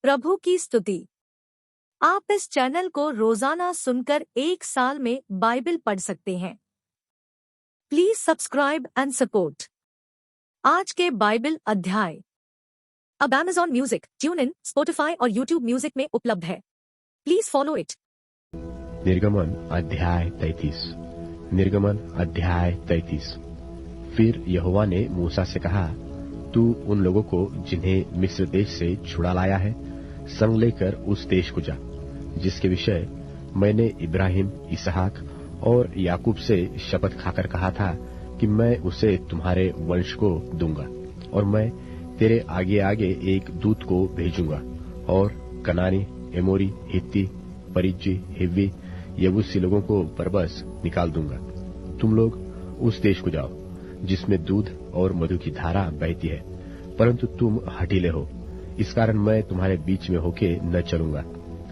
प्रभु की स्तुति। आप इस चैनल को रोजाना सुनकर एक साल में बाइबल पढ़ सकते हैं। Please subscribe and support. आज के बाइबल अध्याय अब Amazon music, tune in, Spotify और यूट्यूब म्यूजिक में उपलब्ध है। Please follow it. निर्गमन अध्याय 33। निर्गमन अध्याय 33। फिर यहोवा ने मूसा से कहा, तू उन लोगों को जिन्हें मिस्र देश से छुड़ा लाया है संग लेकर उस देश को जा, जिसके विषय मैंने इब्राहिम, इसहाक और याकूब से शपथ खाकर कहा था कि मैं उसे तुम्हारे वंश को दूंगा, और मैं तेरे आगे आगे एक दूत को भेजूंगा और कनानी, एमोरी, हित्ती, परिज्जी, हिव्वी, यबूसी लोगों को बरबस निकाल दूंगा। तुम लोग उस देश को जाओ जिसमें दूध और मधु की धारा बहती है, परंतु तुम हठीले हो, इस कारण मैं तुम्हारे बीच में होके न चलूंगा।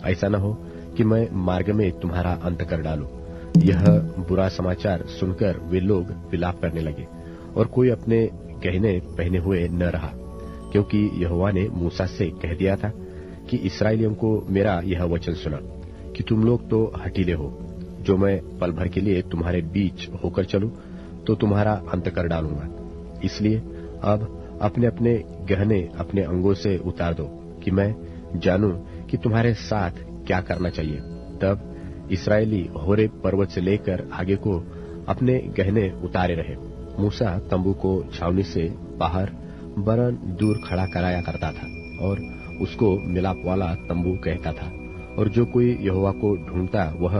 ऐसा न हो कि मैं मार्ग में तुम्हारा अंत कर डालूं। यह बुरा समाचार सुनकर वे लोग विलाप करने लगे, और कोई अपने गहने पहने हुए न रहा, क्योंकि यहोवा ने मूसा से कह दिया था कि इस्राएलियों को मेरा यह वचन सुना कि तुम लोग तो हठीले हो। जो मैं पल भर के लिए तुम्हारे बीच होकर चलूं तो तुम्हारा अंत कर डालूंगा। इसलिए अब अपने अपने गहने अपने अंगों से उतार दो कि मैं जानूं कि तुम्हारे साथ क्या करना चाहिए। तब इस्राएली होरेब पर्वत से लेकर आगे को अपने गहने उतारे रहे। मूसा तंबू को छावनी से बाहर बरन दूर खड़ा कराया करता था, और उसको मिलाप वाला तंबू कहता था। और जो कोई यहोवा को ढूंढता वह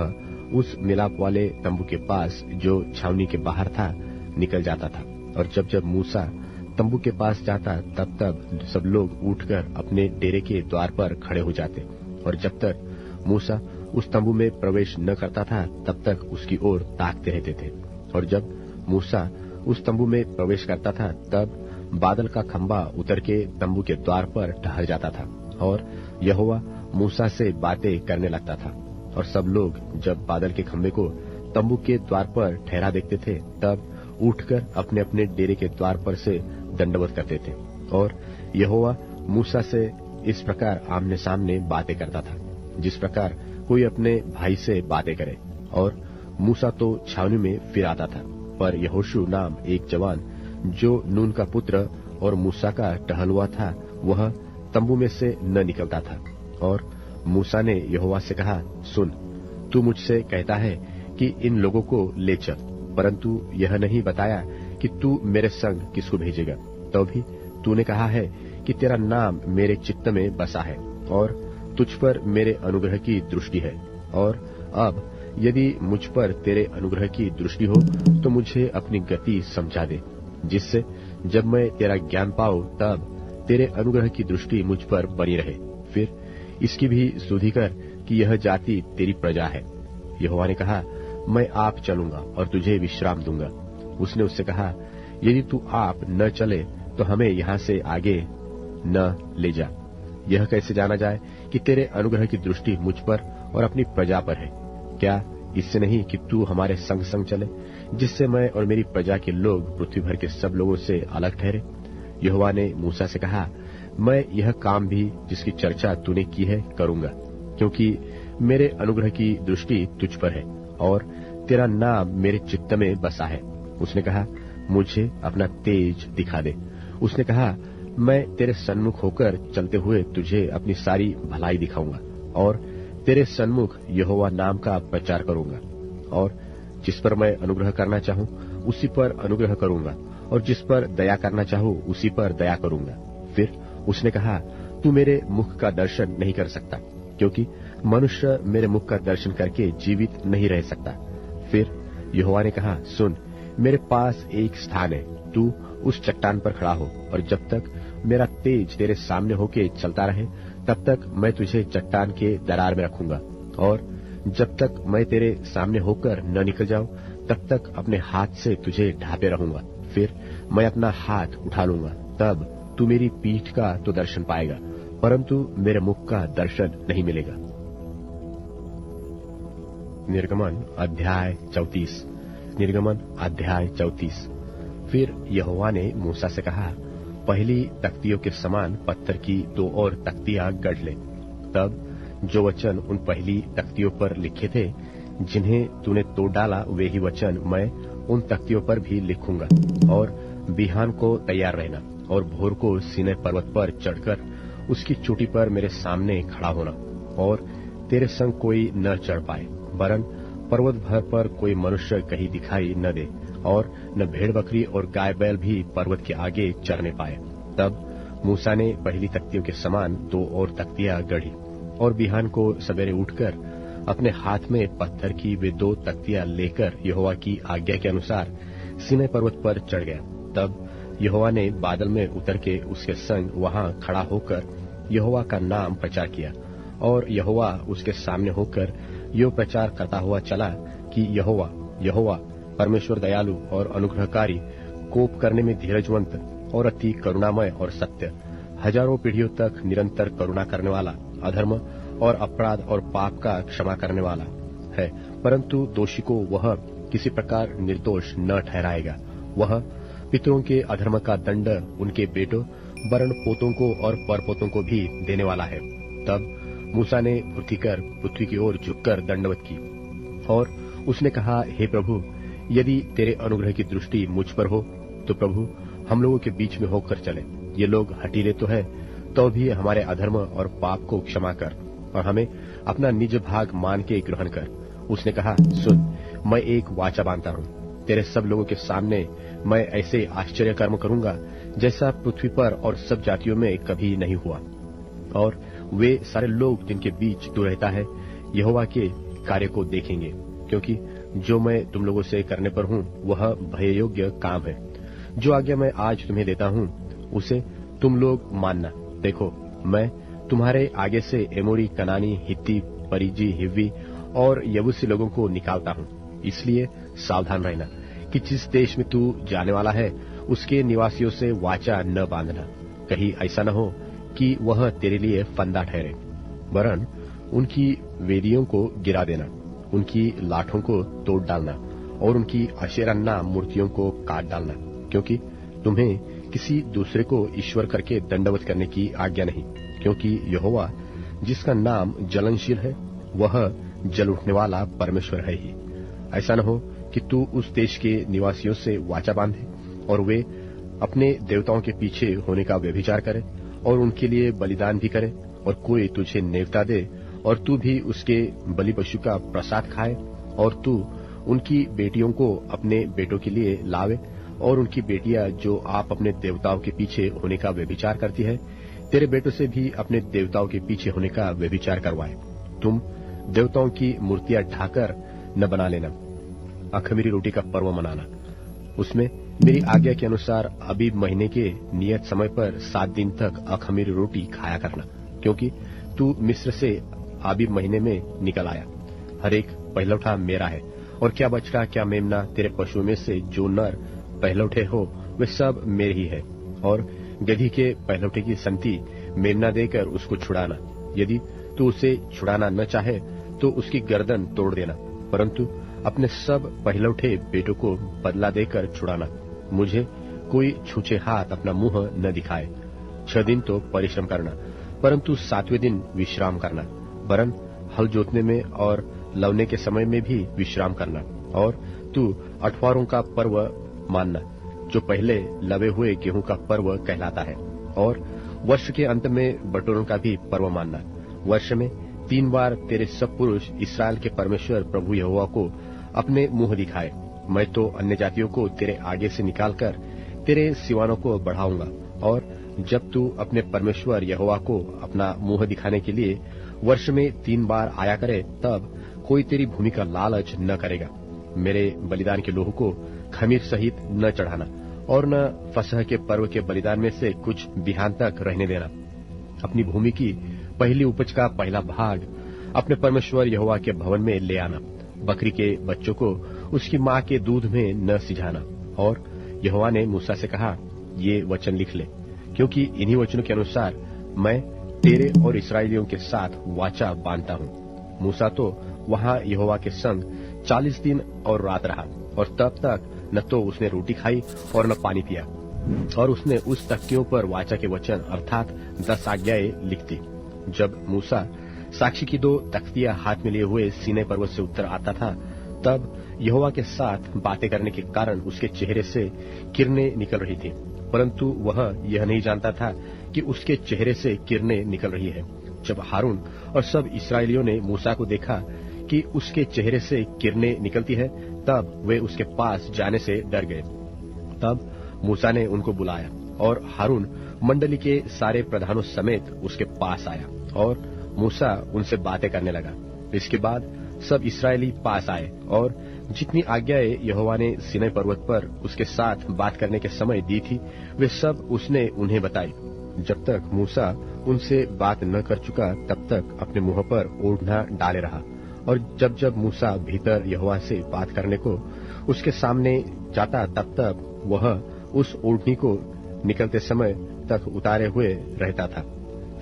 उस मिलाप वाले तंबू के पास जो छावनी के बाहर था निकल जाता था। और जब जब मूसा तंबू के पास जाता तब तब सब लोग उठकर अपने डेरे के द्वार पर खड़े हो जाते, और जब तक मूसा उस तंबू में प्रवेश न करता था तब तक उसकी ओर ताकते रहते थे। और जब मूसा उस तंबू में प्रवेश करता था तब बादल का खंबा उतर के तंबू के द्वार पर ठहर जाता था, और यहोवा मूसा से बातें करने लगता था। और सब लोग जब बादल के खंबे को तंबू के द्वार पर ठहरा देखते थे तब उठकर अपने अपने डेरे के द्वार पर से दंडवत करते थे। और यहोवा मूसा से इस प्रकार आमने सामने बातें करता था, जिस प्रकार कोई अपने भाई से बातें करे। और मूसा तो छावनी में फिर आता था, पर यहोशू नाम एक जवान जो नून का पुत्र और मूसा का टहलुआ था वह तंबू में से न निकलता था। और मूसा ने यहोवा से कहा, सुन, तू मुझसे कहता है कि इन लोगों को ले चल, परंतु यह नहीं बताया कि तू मेरे संग किसको भेजेगा। तो भी तूने कहा है कि तेरा नाम मेरे चित्त में बसा है और तुझ पर मेरे अनुग्रह की दृष्टि है। और अब यदि मुझ पर तेरे अनुग्रह की दृष्टि हो तो मुझे अपनी गति समझा दे, जिससे जब मैं तेरा ज्ञान पाऊं तब तेरे अनुग्रह की दृष्टि मुझ पर बनी रहे। फिर इसकी भी सुधि कर कि यह जाति तेरी प्रजा है। यहोवा ने कहा, मैं आप चलूंगा और तुझे विश्राम दूंगा। उसने उससे कहा, यदि तू आप न चले तो हमें यहाँ से आगे न ले जा। यह कैसे जाना जाए कि तेरे अनुग्रह की दृष्टि मुझ पर और अपनी प्रजा पर है? क्या इससे नहीं कि तू हमारे संग संग चले, जिससे मैं और मेरी प्रजा के लोग पृथ्वी भर के सब लोगों से अलग ठहरे? यहोवा ने मूसा से कहा, मैं यह काम भी जिसकी चर्चा तूने की है करूंगा, क्योंकि मेरे अनुग्रह की दृष्टि तुझ पर है और तेरा नाम मेरे चित्त में बसा है। उसने कहा, मुझे अपना तेज दिखा दे। उसने कहा, मैं तेरे सन्मुख होकर चलते हुए तुझे अपनी सारी भलाई दिखाऊंगा और तेरे सन्मुख यहोवा नाम का प्रचार करूंगा। और जिस पर मैं अनुग्रह करना चाहूं उसी पर अनुग्रह करूंगा, और जिस पर दया करना चाहूं उसी पर दया करूंगा। फिर उसने कहा, तू मेरे मुख का दर्शन नहीं कर सकता, क्योंकि मनुष्य मेरे मुख का दर्शन करके जीवित नहीं रह सकता। फिर यहोवा ने कहा, सुन, मेरे पास एक स्थान है, तू उस चट्टान पर खड़ा हो, और जब तक मेरा तेज तेरे सामने होके चलता रहे तब तक मैं तुझे चट्टान के दरार में रखूंगा, और जब तक मैं तेरे सामने होकर न निकल जाऊं तब तक अपने हाथ से तुझे ढांपे रहूंगा। फिर मैं अपना हाथ उठा लूंगा, तब तू मेरी पीठ का तो दर्शन पाएगा, परंतु मेरे मुख का दर्शन नहीं मिलेगा। निर्गमन अध्याय 34। निर्गमन अध्याय 34। फिर यहोवा ने मूसा से कहा, पहली तख्तियों के समान पत्थर की 2 और तख्तियां गढ़ ले। तब जो वचन उन पहली तख्तियों पर लिखे थे, जिन्हें तूने तोड़ डाला, वे ही वचन मैं उन तख्तियों पर भी लिखूंगा। और बिहान को तैयार रहना और भोर को सीनै पर्वत पर चढ़कर उसकी चोटी पर मेरे सामने खड़ा होना, और तेरे संग कोई न चढ़ पाए, वरन पर्वत भर पर कोई मनुष्य कहीं दिखाई न दे, और न भेड़ बकरी और गाय बैल भी पर्वत के आगे चरने पाए। तब मूसा ने पहली तख्तियों के समान 2 और तख्तियां गढ़ी, और बिहान को सवेरे उठकर अपने हाथ में पत्थर की वे 2 तख्तियां लेकर यहोवा की आज्ञा के अनुसार सीनै पर्वत पर चढ़ गया। तब यहोवा ने बादल में उतर के उसके संग वहां खड़ा होकर यहोवा का नाम प्रचार किया, और यहोवा उसके सामने होकर यो प्रचार करता हुआ चला कि यहोवा यहोवा परमेश्वर दयालु और अनुग्रहकारी, कोप करने में धीरजवंत और अति करुणामय और सत्य, हजारों पीढ़ियों तक निरंतर करुणा करने वाला, अधर्म और अपराध और पाप का क्षमा करने वाला है, परंतु दोषी को वह किसी प्रकार निर्दोष न ठहराएगा। वह पितरों के अधर्म का दंड उनके बेटों वरण पोतों को और परपोतों को भी देने वाला है। तब मूसा ने फुर्ती कर पृथ्वी की ओर झुककर दंडवत की, और उसने कहा, हे प्रभु, यदि तेरे अनुग्रह की दृष्टि मुझ पर हो तो प्रभु हम लोगों के बीच में होकर चले। ये लोग हठीले तो है, तो भी हमारे अधर्म और पाप को क्षमा कर और हमें अपना निज भाग मान के ग्रहण कर। उसने कहा, सुन, मैं एक वाचा बांधता हूँ, तेरे सब लोगों के सामने मैं ऐसे आश्चर्य कर्म करूंगा जैसा पृथ्वी पर और सब जातियों में कभी नहीं हुआ। और वे सारे लोग जिनके बीच तू रहता है यहोवा के कार्य को देखेंगे, क्योंकि जो मैं तुम लोगों से करने पर हूँ वह भय योग्य काम है। जो आज्ञा मैं आज तुम्हें देता हूँ उसे तुम लोग मानना। देखो, मैं तुम्हारे आगे से एमोरी, कनानी, हित्ती, परिजी, हिव्वी और यबूसी लोगों को निकालता हूँ। इसलिए सावधान रहना कि जिस देश में तू जाने वाला है उसके निवासियों से वाचा न बांधना, कहीं ऐसा न हो कि वह तेरे लिए फंदा ठहरे, वरन उनकी वेदियों को गिरा देना, उनकी लाठों को तोड़ डालना और उनकी अशेराना मूर्तियों को काट डालना, क्योंकि तुम्हें किसी दूसरे को ईश्वर करके दंडवत करने की आज्ञा नहीं, क्योंकि यहोवा जिसका नाम जलनशील है वह जल उठने वाला परमेश्वर है ही। ऐसा न हो कि तू उस देश के निवासियों से वाचा बांधे और वे अपने देवताओं के पीछे होने का व्यभिचार करे और उनके लिए बलिदान भी करे, और कोई तुझे नेवता दे और तू भी उसके बलि पशु का प्रसाद खाए, और तू उनकी बेटियों को अपने बेटों के लिए लावे, और उनकी बेटियां जो आप अपने देवताओं के पीछे होने का व्यभिचार करती है, तेरे बेटों से भी अपने देवताओं के पीछे होने का व्यभिचार करवाए। तुम देवताओं की मूर्तियां ढाकर न बना लेना। अखमीरी रोटी का पर्व मनाना, उसमें मेरी आज्ञा के अनुसार अबीब महीने के नियत समय पर 7 दिन तक अखमीरी रोटी खाया करना, क्योंकि तू मिस्र से आबीब महीने में निकल आया। हर एक पहलौठा मेरा है, और क्या बछड़ा क्या मेमना तेरे पशुओं में से जो नर पहलौठे हो वे सब मेरे ही है। और गधी के पहलौठे की संति मेमना देकर उसको छुड़ाना। यदि तू उसे छुड़ाना न चाहे तो उसकी गर्दन तोड़ देना, परंतु अपने सब पहलौठे बेटों को बदला देकर छुड़ाना। मुझे कोई छूछे हाथ अपना मुंह न दिखाए। 6 दिन तो परिश्रम करना, परंतु 7वें दिन विश्राम करना, वरन हल जोतने में और लवने के समय में भी विश्राम करना। और तू अठवारों का पर्व मानना, जो पहले लवे हुए गेहूं का पर्व कहलाता है। और वर्ष के अंत में बटोरों का भी पर्व मानना। वर्ष में 3 बार तेरे सब पुरुष इस्राएल के परमेश्वर प्रभु यहोवा को अपने मुंह दिखाए। मैं तो अन्य जातियों को तेरे आगे से निकालकर तेरे सिवानों को बढ़ाऊंगा, और जब तू अपने परमेश्वर यहोवा को अपना मुंह दिखाने के लिए वर्ष में 3 बार आया करे, तब कोई तेरी भूमि का लालच न करेगा। मेरे बलिदान के लोहू को खमीर सहित न चढ़ाना, और न फसह के पर्व के बलिदान में से कुछ बिहान तक रहने देना। अपनी भूमि की पहली उपज का पहला भाग अपने परमेश्वर यहोवा के भवन में ले आना। बकरी के बच्चों को उसकी माँ के दूध में न सिझाना। और यहोवा ने मूसा से कहा, ये वचन लिख ले, क्योंकि इन्हीं वचनों के अनुसार मैं तेरे और इस्राएलियों के साथ वाचा बांधता हूँ। मूसा तो वहाँ यहोवा के संग 40 दिन और रात रहा, और तब तक न तो उसने रोटी खाई और न पानी पिया। और उसने उस तख्तियों पर वाचा के वचन अर्थात 10 आज्ञाएं लिख दी। जब मूसा साक्षी की 2 तख्तियां हाथ में लिए हुए सीनै पर्वत से उतर आता था, तब यहोवा के साथ बातें करने के कारण उसके चेहरे से किरणें निकल रही थी, परंतु वह यह नहीं जानता था कि उसके चेहरे से किरणें निकल रही है। जब हारून और सब इस्राएलियों ने मूसा को देखा कि उसके चेहरे से किरणें निकलती है, तब वे उसके पास जाने से डर गए। तब मूसा ने उनको बुलाया और हारून मंडली के सारे प्रधानों समेत उसके पास आया और मूसा उनसे बातें करने लगा। इसके बाद सब इस्राएली पास आए और जितनी आज्ञाएं यहोवा ने सीनै पर्वत पर उसके साथ बात करने के समय दी थी, वे सब उसने उन्हें बताई। जब तक मूसा उनसे बात न कर चुका, तब तक अपने मुंह पर ओढ़ना डाले रहा। और जब जब मूसा भीतर यहोवा से बात करने को उसके सामने जाता, तब तक वह उस ओढ़नी को निकलते समय तक उतारे हुए रहता था।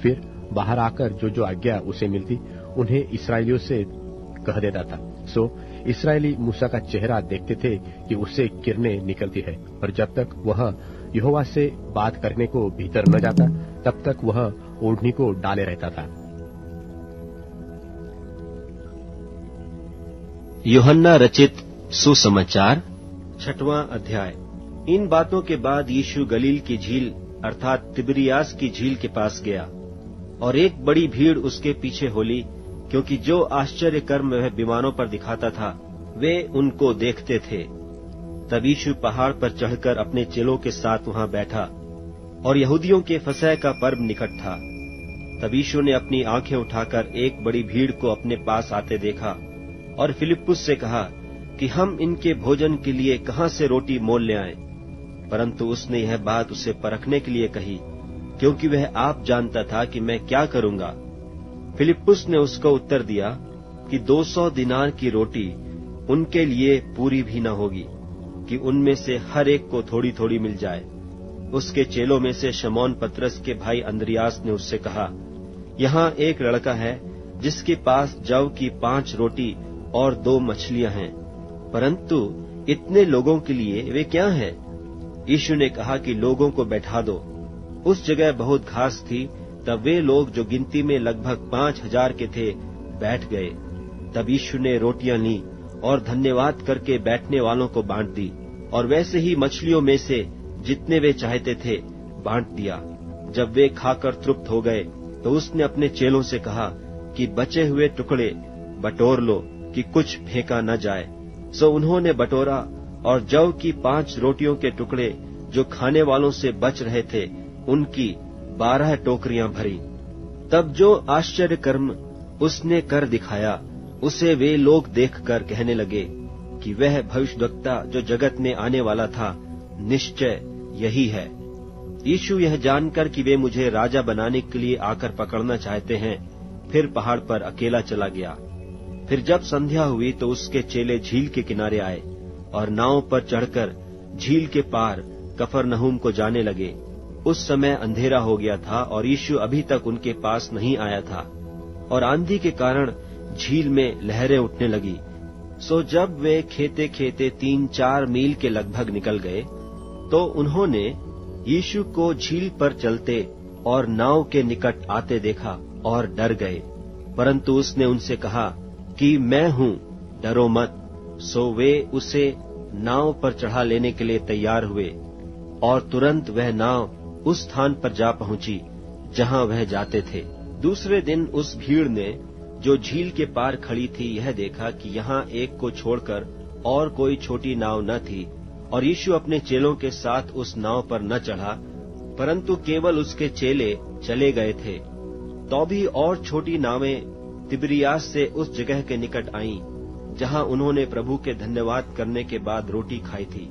फिर बाहर आकर जो जो आज्ञा उसे मिलती, उन्हें इस्राएलियों से कह देता था। सो इस्राएली मूसा का चेहरा देखते थे कि उससे किरणें निकलती है, और जब तक वह यहोवा से बात करने को भीतर न जाता, तब तक वह ओढ़नी को डाले रहता था। यूहन्ना रचित सुसमाचार 6वां अध्याय। इन बातों के बाद यीशु गलील की झील अर्थात तिबिरियास की झील के पास गया, और एक बड़ी भीड़ उसके पीछे हो ली, क्योंकि जो आश्चर्य कर्म वह बीमारों पर दिखाता था, वे उनको देखते थे। तब यीशु पहाड़ पर चढ़कर अपने चेलों के साथ वहां बैठा, और यहूदियों के फसह का पर्व निकट था। तब यीशु ने अपनी आंखें उठाकर एक बड़ी भीड़ को अपने पास आते देखा, और फिलिप्पुस से कहा कि हम इनके भोजन के लिए कहां से रोटी मोल ले आएं। परंतु उसने यह बात उसे परखने के लिए कही, क्योंकि वह आप जानता था कि मैं क्या करूंगा। फिलिप्पुस ने उसको उत्तर दिया कि 200 दिनार की रोटी उनके लिए पूरी भी न होगी, कि उनमें से हर एक को थोड़ी थोड़ी मिल जाए। उसके चेलों में से शमौन पतरस के भाई अंद्रियास ने उससे कहा, यहाँ एक लड़का है जिसके पास जव की 5 रोटी और 2 मछलियां हैं, परंतु इतने लोगों के लिए वे क्या हैं? यीशु ने कहा कि लोगों को बैठा दो। उस जगह बहुत घास थी। तब वे लोग, जो गिनती में लगभग 5000 के थे, बैठ गए। तब यीशु ने रोटियां ली और धन्यवाद करके बैठने वालों को बांट दी, और वैसे ही मछलियों में से जितने वे चाहते थे बांट दिया। जब वे खाकर तृप्त हो गए, तो उसने अपने चेलों से कहा कि बचे हुए टुकड़े बटोर लो, कि कुछ फेंका न जाए। सो उन्होंने बटोरा, और जव की 5 रोटियों के टुकड़े जो खाने वालों से बच रहे थे, उनकी 12 टोकरियां भरी। तब जो आश्चर्य कर्म उसने कर दिखाया, उसे वे लोग देखकर कहने लगे कि वह भविष्यद्वक्ता जो जगत में आने वाला था, निश्चय यही है। यीशु यह जानकर कि वे मुझे राजा बनाने के लिए आकर पकड़ना चाहते हैं, फिर पहाड़ पर अकेला चला गया। फिर जब संध्या हुई तो उसके चेले झील के किनारे आए और नाव पर चढ़कर झील के पार कफरनहूम को जाने लगे। उस समय अंधेरा हो गया था और यीशु अभी तक उनके पास नहीं आया था, और आंधी के कारण झील में लहरें उठने लगी। सो जब वे खेते खेते 3-4 मील के लगभग निकल गए, तो उन्होंने यीशु को झील पर चलते और नाव के निकट आते देखा और डर गए। परंतु उसने उनसे कहा कि मैं हूँ, डरो मत। सो वे उसे नाव पर चढ़ा लेने के लिए तैयार हुए, और तुरंत वह नाव उस स्थान पर जा पहुंची जहां वह जाते थे। दूसरे दिन उस भीड़ ने, जो झील के पार खड़ी थी, यह देखा कि यहाँ एक को छोड़कर और कोई छोटी नाव न थी, और यीशु अपने चेलों के साथ उस नाव पर न चढ़ा, परंतु केवल उसके चेले चले गए थे। तो भी और छोटी नावें तिबिरियास से उस जगह के निकट आईं, जहां उन्होंने प्रभु के धन्यवाद करने के बाद रोटी खाई थी।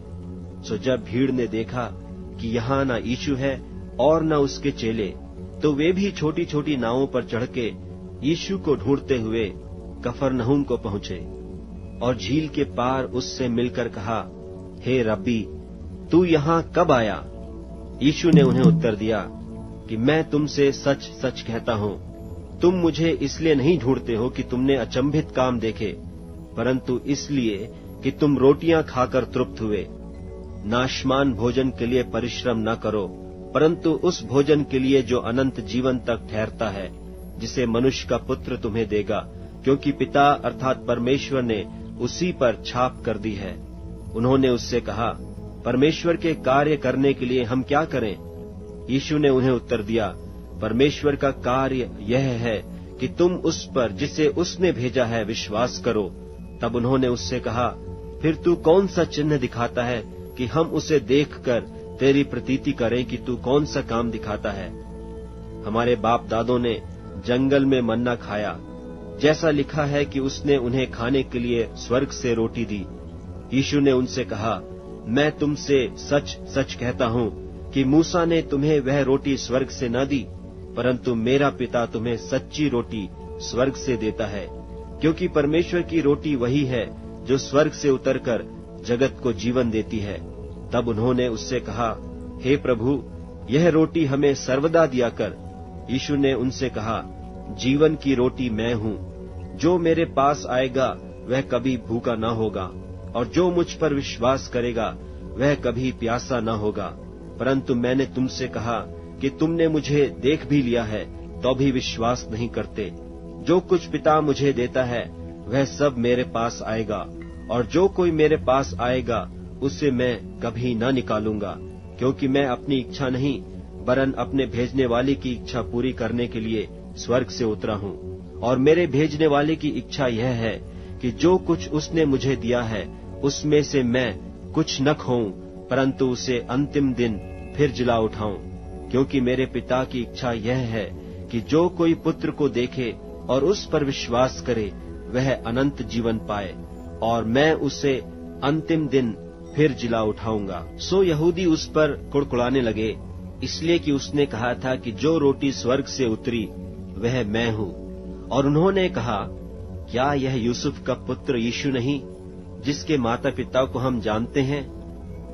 सो जब भीड़ ने देखा कि यहाँ न यीशु है और न उसके चेले, तो वे भी छोटी छोटी नावों पर चढ़ के यीशु को ढूंढते हुए कफरनहूम को पहुंचे, और झील के पार उससे मिलकर कहा, हे रब्बी, तू यहाँ कब आया? यीशु ने उन्हें उत्तर दिया कि मैं तुमसे सच सच कहता हूँ, तुम मुझे इसलिए नहीं ढूंढते हो कि तुमने अचंभित काम देखे, परंतु इसलिए कि तुम रोटियां खाकर तृप्त हुए। नाशमान भोजन के लिए परिश्रम न करो, परंतु उस भोजन के लिए जो अनंत जीवन तक ठहरता है, जिसे मनुष्य का पुत्र तुम्हें देगा, क्योंकि पिता अर्थात परमेश्वर ने उसी पर छाप कर दी है। उन्होंने उससे कहा, परमेश्वर के कार्य करने के लिए हम क्या करें? यीशु ने उन्हें उत्तर दिया, परमेश्वर का कार्य यह है कि तुम उस पर जिसे उसने भेजा है विश्वास करो। तब उन्होंने उससे कहा, फिर तू कौन सा चिन्ह दिखाता है कि हम उसे देखकर तेरी प्रतीति करें कि तू कौन सा काम दिखाता है? हमारे बाप दादों ने जंगल में मन्ना खाया, जैसा लिखा है कि उसने उन्हें खाने के लिए स्वर्ग से रोटी दी। यीशु ने उनसे कहा, मैं तुमसे सच सच कहता हूँ कि मूसा ने तुम्हें वह रोटी स्वर्ग से न दी, परंतु मेरा पिता तुम्हें सच्ची रोटी स्वर्ग से देता है, क्योंकि परमेश्वर की रोटी वही है जो स्वर्ग से उतरकर जगत को जीवन देती है। तब उन्होंने उससे कहा, हे प्रभु, यह रोटी हमें सर्वदा दिया कर। यीशु ने उनसे कहा, जीवन की रोटी मैं हूँ, जो मेरे पास आएगा वह कभी भूखा न होगा, और जो मुझ पर विश्वास करेगा वह कभी प्यासा न होगा। परंतु मैंने तुमसे कहा कि तुमने मुझे देख भी लिया है तो भी विश्वास नहीं करते। जो कुछ पिता मुझे देता है वह सब मेरे पास आएगा, और जो कोई मेरे पास आएगा उसे मैं कभी न निकालूंगा, क्योंकि मैं अपनी इच्छा नहीं वरन अपने भेजने वाले की इच्छा पूरी करने के लिए स्वर्ग से उतरा हूँ। और मेरे भेजने वाले की इच्छा यह है कि जो कुछ उसने मुझे दिया है उसमें से मैं कुछ न खोऊं, परंतु उसे अंतिम दिन फिर जिला उठाऊं। क्योंकि मेरे पिता की इच्छा यह है कि जो कोई पुत्र को देखे और उस पर विश्वास करे वह अनंत जीवन पाए, और मैं उसे अंतिम दिन फिर जिला उठाऊंगा। सो यहूदी उस पर कुड़कुड़ाने लगे, इसलिए कि उसने कहा था कि जो रोटी स्वर्ग से उतरी वह मैं हूँ। और उन्होंने कहा, क्या यह यूसुफ का पुत्र यीशु नहीं, जिसके माता पिता को हम जानते हैं?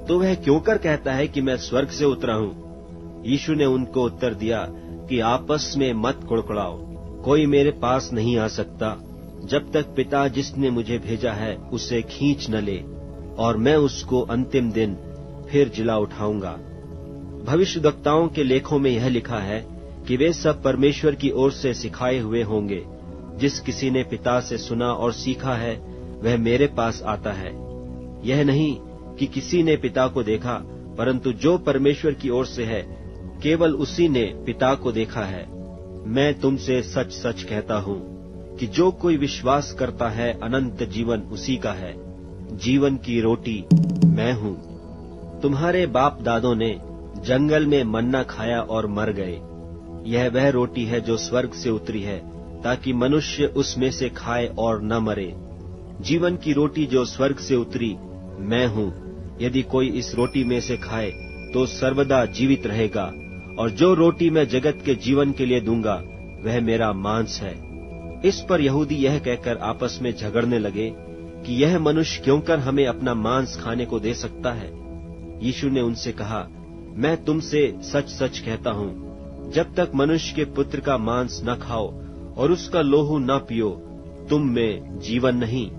तो वह क्यों कर कहता है कि मैं स्वर्ग से उतरा हूँ? यीशु ने उनको उत्तर दिया कि आपस में मत कुड़कुड़ाओ। कोई मेरे पास नहीं आ सकता जब तक पिता जिसने मुझे भेजा है उसे खींच न ले, और मैं उसको अंतिम दिन फिर जिला उठाऊंगा। भविष्यद्वक्ताओं के लेखों में यह लिखा है कि वे सब परमेश्वर की ओर से सिखाए हुए होंगे। जिस किसी ने पिता से सुना और सीखा है वह मेरे पास आता है। यह नहीं कि किसी ने पिता को देखा, परंतु जो परमेश्वर की ओर से है केवल उसी ने पिता को देखा है। मैं तुमसे सच सच कहता हूँ कि जो कोई विश्वास करता है अनंत जीवन उसी का है। जीवन की रोटी मैं हूँ। तुम्हारे बाप दादों ने जंगल में मन्ना खाया और मर गए। यह वह रोटी है जो स्वर्ग से उतरी है, ताकि मनुष्य उसमें से खाए और न मरे। जीवन की रोटी जो स्वर्ग से उतरी मैं हूँ। यदि कोई इस रोटी में से खाए तो सर्वदा जीवित रहेगा, और जो रोटी मैं जगत के जीवन के लिए दूंगा वह मेरा मांस है। इस पर यहूदी यह कहकर आपस में झगड़ने लगे कि यह मनुष्य क्यों कर हमें अपना मांस खाने को दे सकता है। यीशु ने उनसे कहा, मैं तुमसे सच सच कहता हूँ, जब तक मनुष्य के पुत्र का मांस न खाओ और उसका लोहू न पियो, तुम में जीवन नहीं।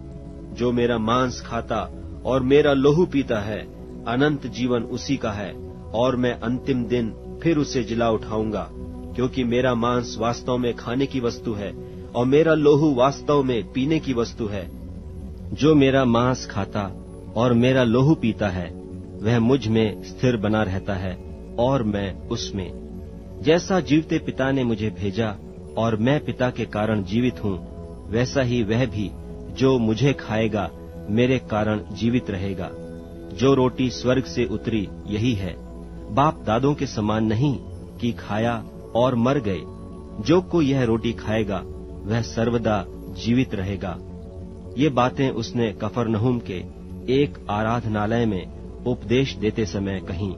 जो मेरा मांस खाता और मेरा लोहू पीता है, अनंत जीवन उसी का है, और मैं अंतिम दिन फिर उसे जिला उठाऊंगा। क्योंकि मेरा मांस वास्तव में खाने की वस्तु है और मेरा लोहू वास्तव में पीने की वस्तु है। जो मेरा मांस खाता और मेरा लोहू पीता है वह मुझ में स्थिर बना रहता है और मैं उसमें। जैसा जीवते पिता ने मुझे भेजा और मैं पिता के कारण जीवित हूँ, वैसा ही वह भी जो मुझे खाएगा मेरे कारण जीवित रहेगा। जो रोटी स्वर्ग से उतरी यही है, बाप दादों के समान नहीं कि खाया और मर गए। जो कोई यह रोटी खाएगा वह सर्वदा जीवित रहेगा। ये बातें उसने कफरनहूम के एक आराधनालय में उपदेश देते समय कहीं।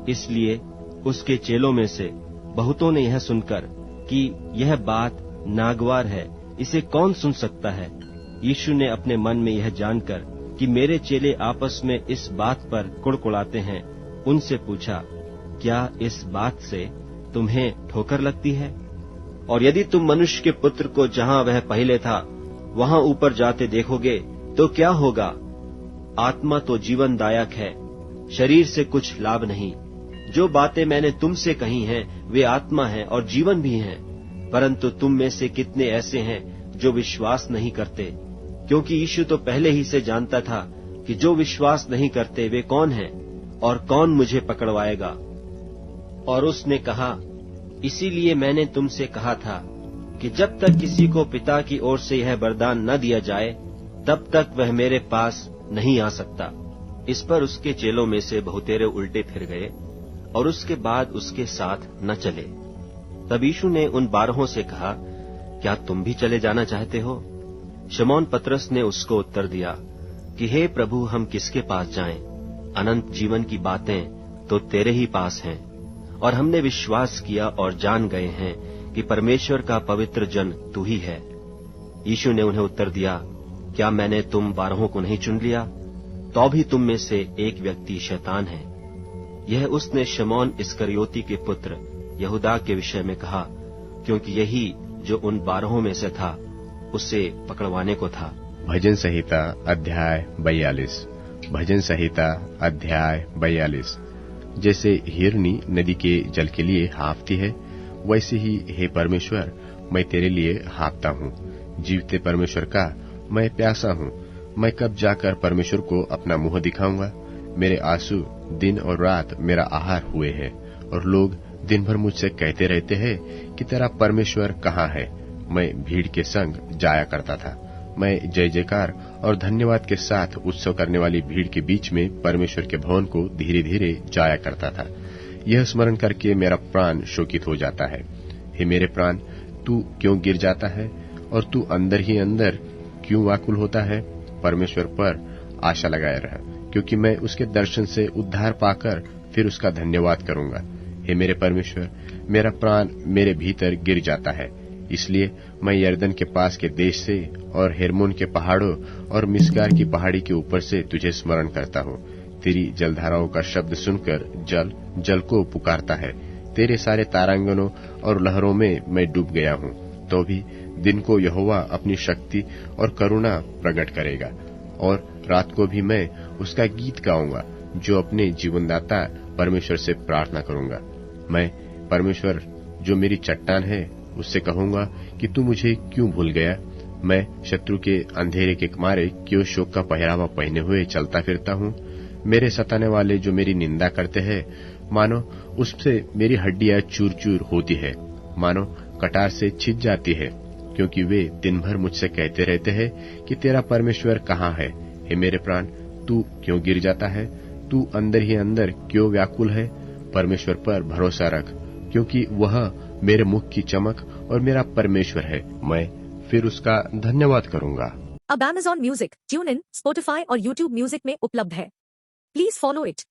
इसलिए उसके चेलों में से बहुतों ने यह सुनकर कि यह बात नागवार है, इसे कौन सुन सकता है, यीशु ने अपने मन में यह जानकर कि मेरे चेले आपस में इस बात पर कुड़कुड़ाते हैं, उनसे पूछा, क्या इस बात से तुम्हें ठोकर लगती है? और यदि तुम मनुष्य के पुत्र को जहाँ वह पहले था वहाँ ऊपर जाते देखोगे तो क्या होगा? आत्मा तो जीवनदायक है शरीर से कुछ लाभ नहीं। जो बातें मैंने तुमसे कही हैं वे आत्मा हैं और जीवन भी हैं, परंतु तुम में से कितने ऐसे हैं जो विश्वास नहीं करते। क्योंकि यीशु तो पहले ही से जानता था कि जो विश्वास नहीं करते वे कौन हैं और कौन मुझे पकड़वाएगा। और उसने कहा, इसीलिए मैंने तुमसे कहा था कि जब तक किसी को पिता की ओर से यह वरदान न दिया जाए तब तक वह मेरे पास नहीं आ सकता। इस पर उसके चेलों में से बहुतेरे उल्टे फिर गए और उसके बाद उसके साथ न चले। तब यीशु ने उन 12 से कहा, क्या तुम भी चले जाना चाहते हो? शमौन पतरस ने उसको उत्तर दिया कि हे प्रभु, हम किसके पास जाएं? अनंत जीवन की बातें तो तेरे ही पास हैं, और हमने विश्वास किया और जान गए हैं कि परमेश्वर का पवित्र जन तू ही है। यीशु ने उन्हें उत्तर दिया, क्या मैंने तुम 12 को नहीं चुन लिया? तो भी तुम में से एक व्यक्ति शैतान है। यह उसने शमौन इस्करियोती के पुत्र यहूदा के विषय में कहा, क्योंकि यही जो उन 12 में से था उसे पकड़वाने को था। भजन संहिता अध्याय 42। भजन संहिता अध्याय 42। जैसे हिरनी नदी के जल के लिए हाँफती है, वैसे ही हे परमेश्वर मैं तेरे लिए हाँफता हूँ। जीवते परमेश्वर का मैं प्यासा हूँ। मैं कब जाकर परमेश्वर को अपना मुंह दिखाऊंगा? मेरे आंसू दिन और रात मेरा आहार हुए हैं, और लोग दिन भर मुझसे कहते रहते हैं कि तेरा परमेश्वर कहाँ है। मैं भीड़ के संग जाया करता था। मैं जय जयकार और धन्यवाद के साथ उत्सव करने वाली भीड़ के बीच में परमेश्वर के भवन को धीरे धीरे जाया करता था। यह स्मरण करके मेरा प्राण शोकित हो जाता है। हे मेरे प्राण, तू क्यों गिर जाता है और तू अंदर ही अंदर क्यों व्याकुल होता है? परमेश्वर पर आशा लगाए रह, क्योंकि मैं उसके दर्शन से उद्धार पाकर फिर उसका धन्यवाद करूंगा। हे मेरे परमेश्वर, मेरा प्राण मेरे भीतर गिर जाता है। इसलिए मैं यरदन के पास के देश से और हेर्मोन के पहाड़ों और मिस्गार की पहाड़ी के ऊपर से तुझे स्मरण करता हूँ। तेरी जलधाराओं का शब्द सुनकर जल जल को पुकारता है। तेरे सारे तारांगनों और लहरों में मैं डूब गया हूँ। तो भी दिन को यहोवा अपनी शक्ति और करुणा प्रकट करेगा, और रात को भी मैं उसका गीत गाऊंगा, जो अपने जीवनदाता परमेश्वर से प्रार्थना करूंगा। मैं परमेश्वर जो मेरी चट्टान है उससे कहूंगा कि तू मुझे क्यों भूल गया? मैं शत्रु के अंधेरे के मारे क्यों शोक का पहरावा पहने हुए चलता फिरता हूँ? मेरे सताने वाले जो मेरी निंदा करते हैं, मानो उससे मेरी हड्डियां चूर चूर होती है, मानो कटार से छिद जाती है, क्योंकि वे दिन भर मुझसे कहते रहते हैं कि तेरा परमेश्वर कहाँ है। हे मेरे प्राण, तू क्यों गिर जाता है? तू अंदर ही अंदर क्यों व्याकुल है? परमेश्वर पर भरोसा रख, क्योंकि वह मेरे मुख की चमक और मेरा परमेश्वर है। मैं फिर उसका धन्यवाद करूंगा। अब Amazon music, tune in, Spotify और यूट्यूब म्यूजिक में उपलब्ध है। Please follow it.